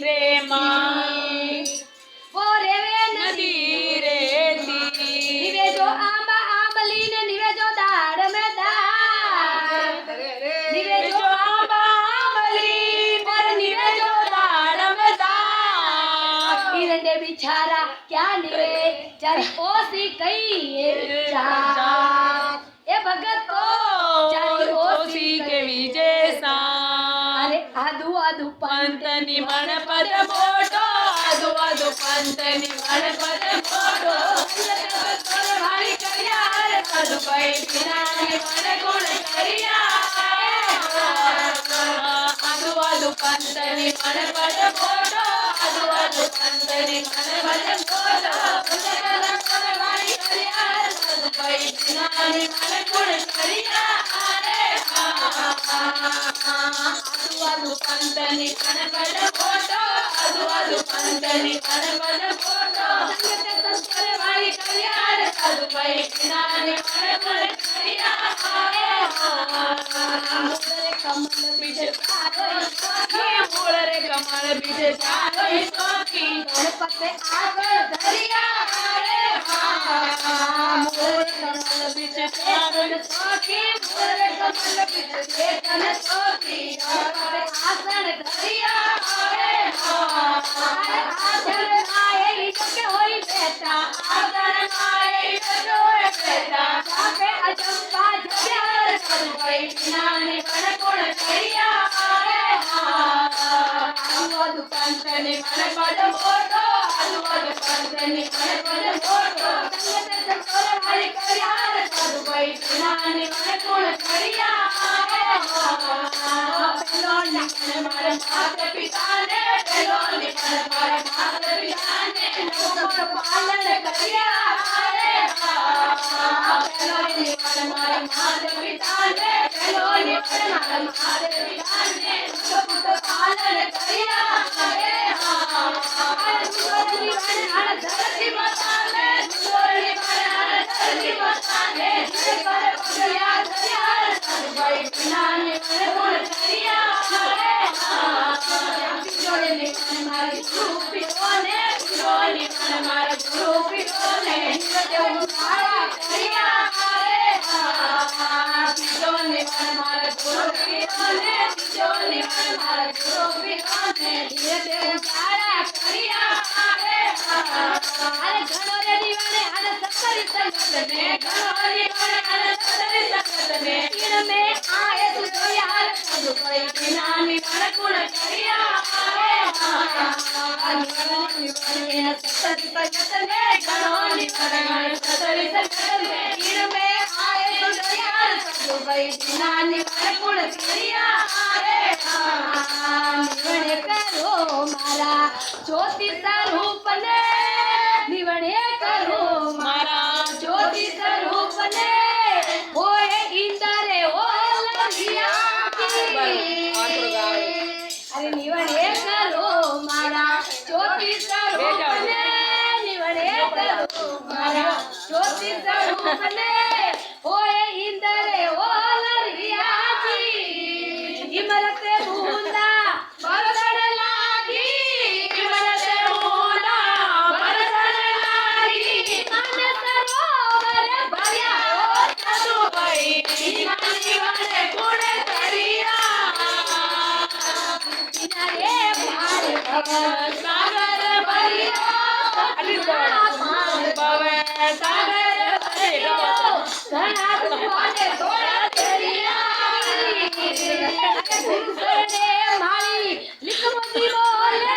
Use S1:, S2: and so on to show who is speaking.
S1: रे माई
S2: वो रेवे
S1: नदी रेती
S2: निवे जो आंबा आंबली ने निवे जो दाड़ में दाड़
S1: निवे जो आंबा आंबली पर निवे जो दाड़ में दाड़
S2: इरंडे बिचारा क्या निवे चारी ओसी कई ए भगत को चारी ओसी
S1: के विजयसा
S2: अरे आदू आदू
S1: पंतनी मन पद मोटो आदू आदू पंतनी मन पद मोटो तोरे भाई करिया रे पद भाई बिना मन गुण करिया आदू आदू पंतनी मन पद मोटो आदू आदू पंतनी मन पद मोटो तोरे भाई करिया रे पद भाई बिना मन गुण करिया आदू आदू पंतनी मन पद मोटो आदू आदू पंतनी मन पद मोटो तोरे भाई करिया रे पद भाई बिना मन गुण करिया
S2: मुरे कमल बीच
S1: मूल रे कमल बीच जागई सोखी
S2: गणपति आगर धरिया रे मुरे कमल बीच चेतन सोखी मुरे कमल बीच चेतन सोखी गणपति आसन धरिया रे आसन आए के होई बेटा आसन आए के होई बेटा सापे अजंपा जगर सदुई बिनाने मन गुण करिया रे आदू पंतनी मन पद मोटो आदू आदू पंतनी मन पद मोटो संगत तोरे भाई करिया रे सदुई बिनाने मन गुण करिया पेलो निकल मारे माता पिता ने पेलो निकल मारे माता पिता ने लोगों पालन करिया रे पेलो निकल मारे माता पिता ने पेलो निकल मारे माता पिता ने लोगों पालन करिया रे सुंदरी बना धरती माता ने सुंदरी बना धरती माता ने कर पगया धरिया भाई बिना ने गुण करिया रे जोड़े ने मारी रूपी ने जोड़े मन मारे रूपी ने जो सारा करिया रे जोड़े मन मारे रूपी ने जोड़े मन मारे रूपी ने धीरे धीरे सारा करिया रे अरे घणो रे दीवाने अरे सत्तरी संगत ने घणो दीवाने अरे सत्तरी संगत ने इन में आए तू यार सब कोई बिना निवन गुण करिया रे सत्तरी संगत ने घणो दीवाने सत्तरी संगत ने इन में आए तू यार सब कोई बिना निवन गुण करिया रे निवणे करो मारा ज्योति स्वरूप ने निवणे करो मारा ज्योति स्वरूप ने होए इंदरे ओ लगिया अरे निवणे करो मारा ज्योति स्वरूप ने निवणे करो मारा ज्योति स्वरूप ने होए इंदरे ओ लगिया इमरते बूंदा बरसण लागी इमरते बूंदा बरसण लागी मन सरोवर भरिया सदु भई मानी वाले गुण करिया किनारे भार भव सागर भरिया भव सागर भरिया घना तुम्हारे थोड़ा तेरिया ने मारी लिखमती बोले